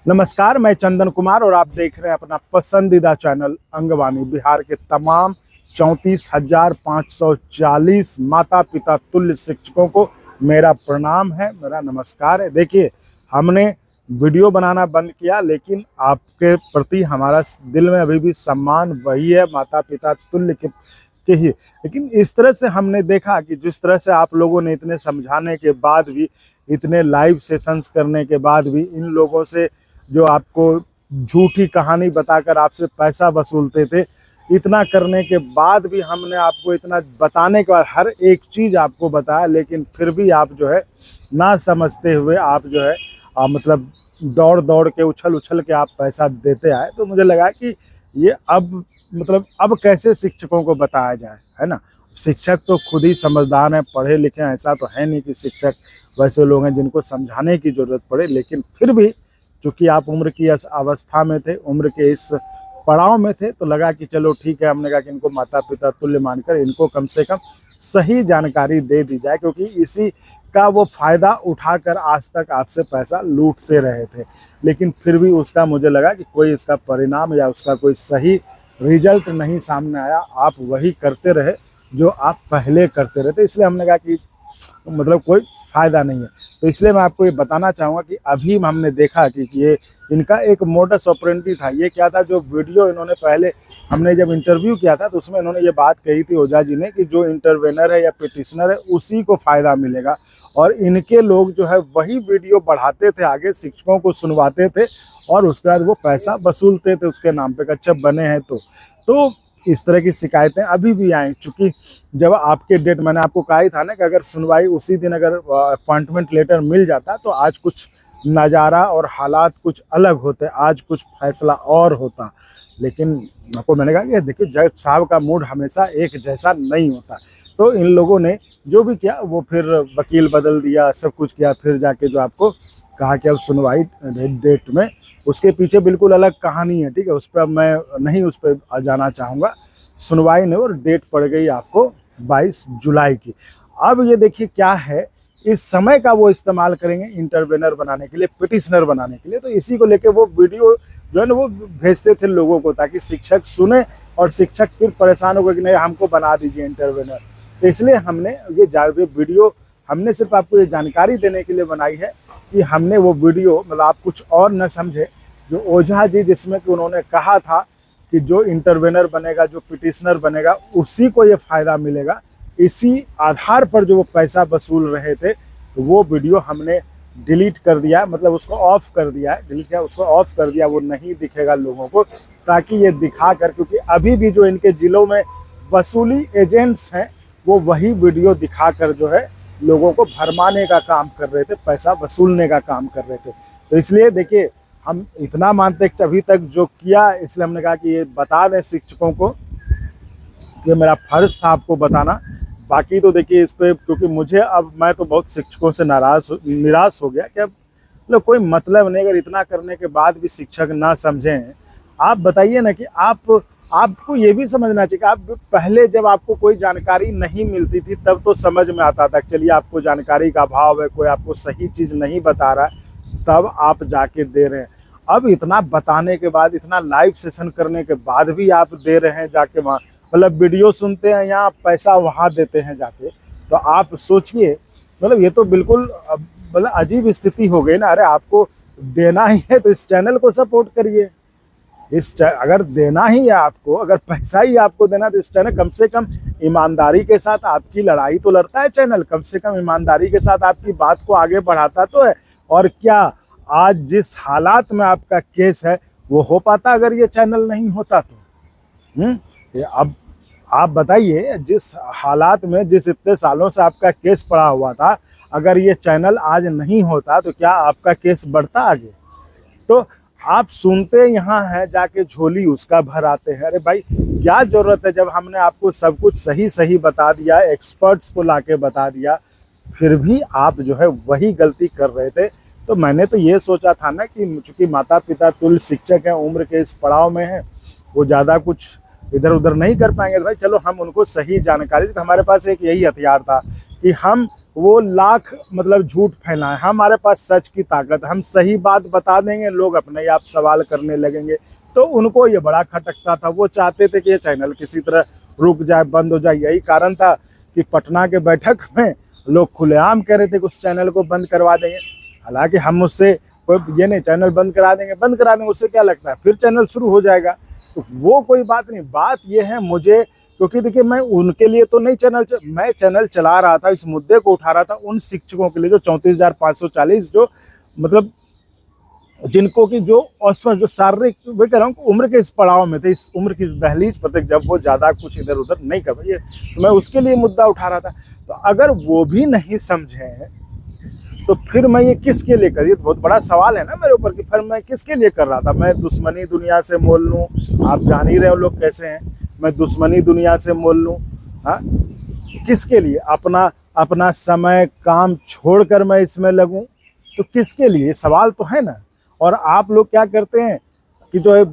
नमस्कार, मैं चंदन कुमार और आप देख रहे हैं अपना पसंदीदा चैनल अंगवानी। बिहार के तमाम 34,540 माता पिता तुल्य शिक्षकों को मेरा प्रणाम है, मेरा नमस्कार है। देखिए, हमने वीडियो बनाना बंद किया, लेकिन आपके प्रति हमारा दिल में अभी भी सम्मान वही है, माता पिता तुल्य के ही। लेकिन इस तरह से हमने देखा कि जिस तरह से आप लोगों ने इतने समझाने के बाद भी, इतने लाइव सेशंस करने के बाद भी, इन लोगों से जो आपको झूठी कहानी बताकर आपसे पैसा वसूलते थे, इतना करने के बाद भी हमने आपको इतना बताने के बाद हर एक चीज़ आपको बताया, लेकिन फिर भी आप जो है ना समझते हुए आप जो है मतलब दौड़ दौड़ के उछल उछल के आप पैसा देते आए। तो मुझे लगा कि ये अब मतलब अब कैसे शिक्षकों को बताया जाए, है ना। शिक्षक तो खुद ही समझदार हैं, पढ़े लिखे हैं, ऐसा तो है नहीं कि शिक्षक वैसे लोग हैं जिनको समझाने की ज़रूरत पड़े। लेकिन फिर भी चूँकि आप उम्र की इस अवस्था में थे, उम्र के इस पड़ाव में थे, तो लगा कि चलो ठीक है। हमने कहा कि इनको माता पिता तुल्य मानकर इनको कम से कम सही जानकारी दे दी जाए, क्योंकि इसी का वो फ़ायदा उठाकर आज तक आपसे पैसा लूटते रहे थे। लेकिन फिर भी उसका मुझे लगा कि कोई इसका परिणाम या उसका कोई सही रिजल्ट नहीं सामने आया। आप वही करते रहे जो आप पहले करते रहे थे, इसलिए हमने कहा कि मतलब कोई फ़ायदा नहीं है। तो इसलिए मैं आपको ये बताना चाहूँगा कि अभी हमने देखा कि ये इनका एक मोडस ऑपरेंडी था। ये क्या था, जो वीडियो इन्होंने पहले हमने जब इंटरव्यू किया था तो उसमें इन्होंने ये बात कही थी ओझा जी ने कि जो इंटरवेनर है या पिटिशनर है उसी को फ़ायदा मिलेगा, और इनके लोग जो है वही वीडियो बढ़ाते थे, आगे शिक्षकों को सुनवाते थे और उसके बाद वो पैसा वसूलते थे उसके नाम पे। अच्छा बने हैं तो इस तरह की शिकायतें अभी भी आई। चूँकि जब आपके डेट, मैंने आपको कहा ही था ना कि अगर सुनवाई उसी दिन अगर अपॉइंटमेंट लेटर मिल जाता तो आज कुछ नज़ारा और हालात कुछ अलग होते, आज कुछ फैसला और होता। लेकिन आपको मैंने कहा कि देखिए, जज साहब का मूड हमेशा एक जैसा नहीं होता। तो इन लोगों ने जो भी किया वो फिर वकील बदल दिया, सब कुछ किया, फिर जाके जो आपको कहा कि अब सुनवाई डेट में, उसके पीछे बिल्कुल अलग कहानी है, ठीक है। उस पर अब मैं नहीं उस पर जाना चाहूँगा। सुनवाई ने और डेट पड़ गई आपको 22 जुलाई की। अब ये देखिए क्या है, इस समय का वो इस्तेमाल करेंगे इंटरवेनर बनाने के लिए, पिटिशनर बनाने के लिए। तो इसी को लेके वो वीडियो जो है ना वो भेजते थे लोगों को, ताकि शिक्षक सुने और शिक्षक फिर परेशान हो गए कि नहीं हमको बना दीजिए इंटरवेनर। तो इसलिए हमने ये वीडियो हमने सिर्फ आपको ये जानकारी देने के लिए बनाई है कि हमने वो वीडियो, मतलब आप कुछ और न समझे, जो ओझा जी जिसमें कि उन्होंने कहा था कि जो इंटरवेनर बनेगा, जो पिटिशनर बनेगा, उसी को ये फ़ायदा मिलेगा, इसी आधार पर जो वो पैसा वसूल रहे थे, तो वो वीडियो हमने डिलीट कर दिया, मतलब उसको ऑफ़ कर दिया है। डिलीट किया, उसको ऑफ़ कर दिया, वो नहीं दिखेगा लोगों को, ताकि ये दिखा कर, क्योंकि अभी भी जो इनके ज़िलों में वसूली एजेंट्स हैं वो वही वीडियो दिखा कर जो है लोगों को भरमाने का काम कर रहे थे, पैसा वसूलने का काम कर रहे थे। तो इसलिए देखिए, हम इतना मानते हैं कि अभी तक जो किया, इसलिए हमने कहा कि ये बता दें शिक्षकों को, ये मेरा फ़र्ज़ था आपको बताना। बाकी तो देखिए इस पे, क्योंकि मुझे अब मैं तो बहुत शिक्षकों से निराश हो गया कि अब मतलब कोई मतलब नहीं, अगर इतना करने के बाद भी शिक्षक ना समझें। आप बताइए ना कि आपको ये भी समझना चाहिए कि आप पहले जब आपको कोई जानकारी नहीं मिलती थी तब तो समझ में आता था, चलिए आपको जानकारी का अभाव है, कोई आपको सही चीज़ नहीं बता रहा है, तब आप जाके दे रहे हैं। अब इतना बताने के बाद, इतना लाइव सेशन करने के बाद भी आप दे रहे हैं जाके वहाँ, मतलब वीडियो सुनते हैं यहाँ, पैसा वहाँ देते हैं जाके। तो आप सोचिए, मतलब ये तो बिल्कुल मतलब अजीब स्थिति हो गई ना। अरे आपको देना ही है तो इस चैनल को सपोर्ट करिए। अगर देना ही है आपको, अगर पैसा ही आपको देना, तो इस चैनल कम से कम ईमानदारी के साथ आपकी लड़ाई तो लड़ता है चैनल, कम से कम ईमानदारी के साथ आपकी बात को आगे बढ़ाता तो है। और क्या आज जिस हालात में आपका केस है वो हो पाता अगर ये चैनल नहीं होता तो? अब आप बताइए, जिस हालात में, जिस इतने सालों से आपका केस पड़ा हुआ था, अगर ये चैनल आज नहीं होता तो क्या आपका केस बढ़ता आगे? तो आप सुनते यहाँ हैं, जाके झोली उसका भर आते हैं। अरे भाई, क्या ज़रूरत है, जब हमने आपको सब कुछ सही सही बता दिया, एक्सपर्ट्स को लाके बता दिया, फिर भी आप जो है वही गलती कर रहे थे। तो मैंने तो ये सोचा था ना कि चूँकि माता पिता तुल्य शिक्षक हैं, उम्र के इस पड़ाव में हैं, वो ज़्यादा कुछ इधर उधर नहीं कर पाएंगे। तो भाई चलो हम उनको सही जानकारी, तो हमारे पास एक यही हथियार था कि हम वो लाख मतलब झूठ फैलाएं। हमारे पास सच की ताकत, हम सही बात बता देंगे, लोग अपने आप सवाल करने लगेंगे। तो उनको ये बड़ा खटकता था, वो चाहते थे कि ये चैनल किसी तरह रुक जाए, बंद हो जाए। यही कारण था कि पटना के बैठक में लोग खुलेआम कह रहे थे कि उस चैनल को बंद करवा देंगे। हालांकि हम उससे कोई ये नहीं, चैनल बंद करा देंगे, उससे क्या लगता है, फिर चैनल शुरू हो जाएगा। तो वो कोई बात नहीं, बात ये है मुझे, क्योंकि देखिए मैं उनके लिए तो नहीं मैं चैनल चला रहा था, इस मुद्दे को उठा रहा था उन शिक्षकों के लिए जो 34,540 जो मतलब जिनको की जो अस्वस्थ, जो शारीरिक, मैं कह रहा हूँ उम्र के इस पड़ाव में थे, इस उम्र की इस दहलीज पर थे जब वो ज़्यादा कुछ इधर उधर नहीं कर पाए, तो मैं उसके लिए मुद्दा उठा रहा था। तो अगर वो भी नहीं समझे तो फिर मैं ये किसके लिए कर, ये बहुत बड़ा सवाल है ना मेरे ऊपर कि फिर मैं किसके लिए कर रहा था। मैं दुश्मनी दुनिया से मोल लूँ, आप जान ही रहे हो लोग कैसे हैं, मैं दुश्मनी दुनिया से मोल लूँ, हाँ किसके लिए, अपना समय काम छोड़कर मैं इसमें लगूं, तो किसके लिए, सवाल तो है ना। और आप लोग क्या करते हैं कि जो है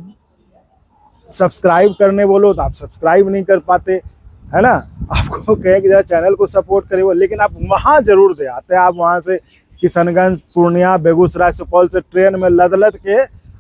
सब्सक्राइब करने बोलो तो आप सब्सक्राइब नहीं कर पाते, है ना। आपको कहें कि जरा चैनल को सपोर्ट करिए, लेकिन आप वहाँ जरूर दे आते हैं। आप वहाँ से किशनगंज, पूर्णिया, बेगूसराय, सुपौल से ट्रेन में लद लद के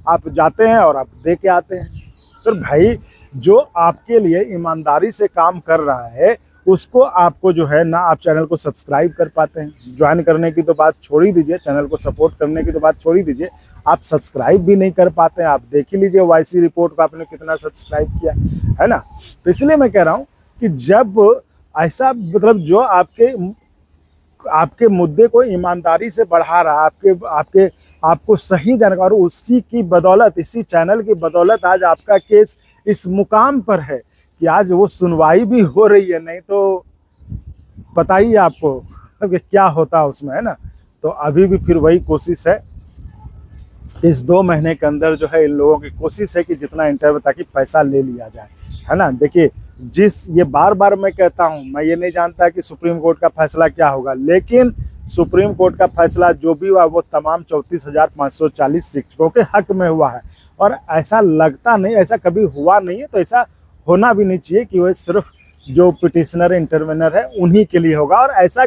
आप जाते हैं और आप दे के आते हैं। तो भाई जो आपके लिए ईमानदारी से काम कर रहा है उसको आपको जो है ना, आप चैनल को सब्सक्राइब कर पाते हैं। ज्वाइन करने की तो बात छोड़ ही दीजिए, चैनल को सपोर्ट करने की तो बात छोड़ ही दीजिए, आप सब्सक्राइब भी नहीं कर पाते हैं। आप देख ही लीजिए वाईसी रिपोर्ट को आपने कितना सब्सक्राइब किया, है ना। तो इसलिए मैं कह रहा हूँ कि जब ऐसा मतलब जो आपके मुद्दे को ईमानदारी से बढ़ा रहा, आपको सही जानकारी, उसी की बदौलत, इसी चैनल की बदौलत आज आपका केस इस मुकाम पर है कि आज वो सुनवाई भी हो रही है, नहीं तो पता ही आपको कि क्या होता है उसमें, है ना। तो अभी भी फिर वही कोशिश है, इस 2 महीने के अंदर जो है इन लोगों की कोशिश है कि जितना इंटरव्यू ताकि पैसा ले लिया जाए, है ना। देखिए ये बार बार मैं कहता हूँ, मैं ये नहीं जानता कि सुप्रीम कोर्ट का फैसला क्या होगा, लेकिन सुप्रीम कोर्ट का फैसला जो भी हुआ वो तमाम 34,540 शिक्षकों के हक में हुआ है। और ऐसा लगता नहीं, ऐसा कभी हुआ नहीं है, तो ऐसा होना भी नहीं चाहिए कि वह सिर्फ जो पिटिशनर इंटरवेनर है उन्हीं के लिए होगा। और ऐसा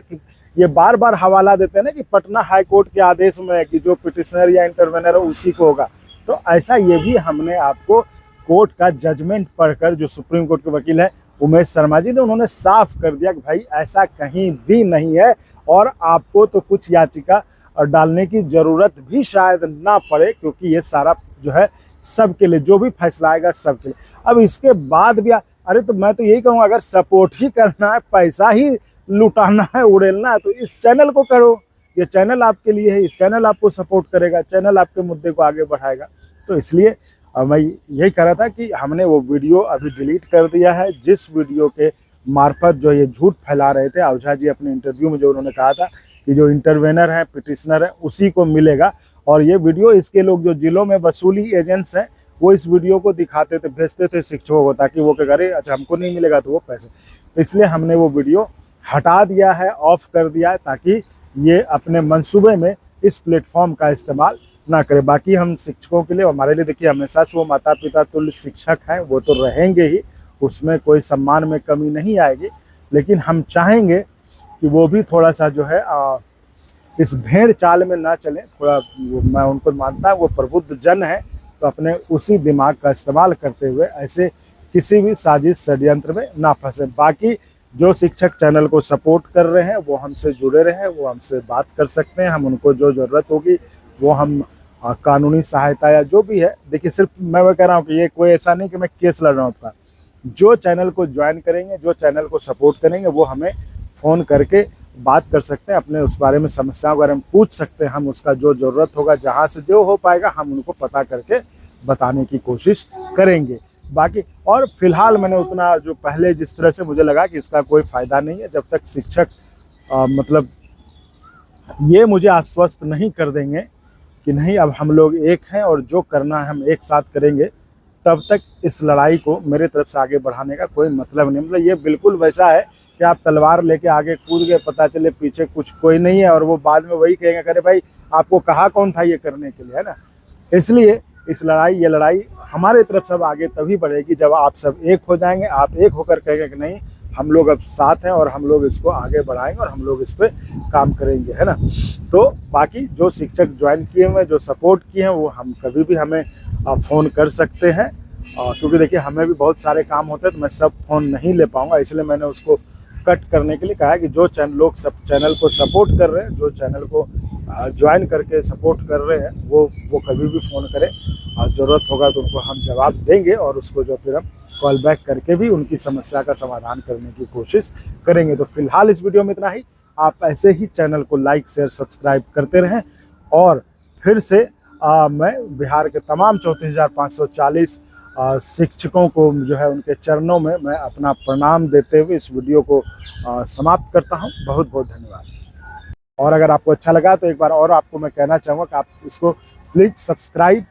ये बार बार हवाला देते हैं ना कि पटना हाई कोर्ट के आदेश में है कि जो पिटिशनर या इंटरवेनर है उसी को होगा, तो ऐसा ये भी हमने आपको कोर्ट का जजमेंट पढ़कर, जो सुप्रीम कोर्ट के वकील हैं उमेश शर्मा जी ने, उन्होंने साफ कर दिया कि भाई ऐसा कहीं भी नहीं है और आपको तो कुछ याचिका डालने की जरूरत भी शायद ना पड़े, क्योंकि ये सारा जो है सबके लिए, जो भी फैसला आएगा सबके लिए। अब इसके बाद भी अरे तो मैं तो यही कहूँगा, अगर सपोर्ट ही करना है, पैसा ही लुटाना है, उड़ेलना है, तो इस चैनल को करो। ये चैनल आपके लिए है, इस चैनल आपको सपोर्ट करेगा, चैनल आपके मुद्दे को आगे बढ़ाएगा। तो इसलिए मैं यही कह रहा था कि हमने वो वीडियो अभी डिलीट कर दिया है, जिस वीडियो के मार्फत जो ये झूठ फैला रहे थे। ओझा जी अपने इंटरव्यू में जो उन्होंने कहा था कि जो इंटरवेनर है, पिटिशनर है, उसी को मिलेगा। और ये वीडियो इसके लोग जो जिलों में वसूली एजेंट्स हैं वो इस वीडियो को दिखाते थे, भेजते थे शिक्षकों को, ताकि वो क्या करे, अच्छा हमको नहीं मिलेगा तो वो पैसे। तो इसलिए हमने वो वीडियो हटा दिया है, ऑफ कर दिया है, ताकि ये अपने मंसूबे में इस प्लेटफॉर्म का इस्तेमाल ना करें। बाकी हम शिक्षकों के लिए, हमारे लिए देखिए हमेशा से वो माता पिता तुल्य शिक्षक हैं, वो तो रहेंगे ही, उसमें कोई सम्मान में कमी नहीं आएगी। लेकिन हम चाहेंगे कि वो भी थोड़ा सा जो है इस भेड़ चाल में ना चलें। थोड़ा मैं उनको मानता हूँ वो प्रबुद्ध जन है, तो अपने उसी दिमाग का इस्तेमाल करते हुए ऐसे किसी भी साजिश षड्यंत्र में ना फंसे। बाकी जो शिक्षक चैनल को सपोर्ट कर रहे हैं वो हमसे जुड़े रहे, वो हमसे बात कर सकते हैं। हम उनको जो ज़रूरत होगी वो हम कानूनी सहायता या जो भी है, देखिए सिर्फ मैं कह रहा हूँ कि ये कोई ऐसा नहीं कि मैं केस लड़ रहा हूँ आपका। जो चैनल को ज्वाइन करेंगे, जो चैनल को सपोर्ट करेंगे, वो हमें फ़ोन करके बात कर सकते हैं, अपने उस बारे में समस्याओं के बारे में पूछ सकते हैं। हम उसका जो ज़रूरत होगा, जहाँ से जो हो पाएगा, हम उनको पता करके बताने की कोशिश करेंगे। बाकी और फिलहाल मैंने उतना जो पहले जिस तरह से मुझे लगा कि इसका कोई फ़ायदा नहीं है, जब तक शिक्षक मतलब ये मुझे आश्वस्त नहीं कर देंगे कि नहीं अब हम लोग एक हैं और जो करना है हम एक साथ करेंगे, तब तक इस लड़ाई को मेरे तरफ से आगे बढ़ाने का कोई मतलब नहीं। मतलब ये बिल्कुल वैसा है कि आप तलवार लेके आगे कूद गए, पता चले पीछे कुछ कोई नहीं है, और वो बाद में वही कहेंगे अरे भाई आपको कहा कौन था ये करने के लिए, है ना। इसलिए ये लड़ाई हमारे तरफ से आगे तभी बढ़ेगी जब आप सब एक हो जाएंगे। आप एक होकर कहेंगे कि नहीं हम लोग अब साथ हैं और हम लोग इसको आगे बढ़ाएंगे और हम लोग इस पर काम करेंगे, है ना। तो बाकी जो शिक्षक ज्वाइन किए हुए जो सपोर्ट किए हैं वो हम कभी भी हमें फ़ोन कर सकते हैं, क्योंकि देखिए हमें भी बहुत सारे काम होते हैं तो मैं सब फ़ोन नहीं ले पाऊँगा, इसलिए मैंने उसको कट करने के लिए कहा है कि जो लोग सब चैनल को सपोर्ट कर रहे हैं, जो चैनल को ज्वाइन करके सपोर्ट कर रहे हैं, वो कभी भी फ़ोन करें और ज़रूरत होगा तो उनको हम जवाब देंगे और उसको जो फिर हम कॉल बैक करके भी उनकी समस्या का समाधान करने की कोशिश करेंगे। तो फिलहाल इस वीडियो में इतना ही। आप ऐसे ही चैनल को लाइक शेयर सब्सक्राइब करते रहें और फिर से मैं बिहार के तमाम 34,540 शिक्षकों को जो है उनके चरणों में मैं अपना प्रणाम देते हुए इस वीडियो को समाप्त करता हूं। बहुत बहुत धन्यवाद। और अगर आपको अच्छा लगा तो एक बार और आपको मैं कहना चाहूँगा कि आप इसको प्लीज़ सब्सक्राइब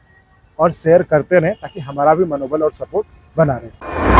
और शेयर करते रहें ताकि हमारा भी मनोबल और सपोर्ट बना रहे।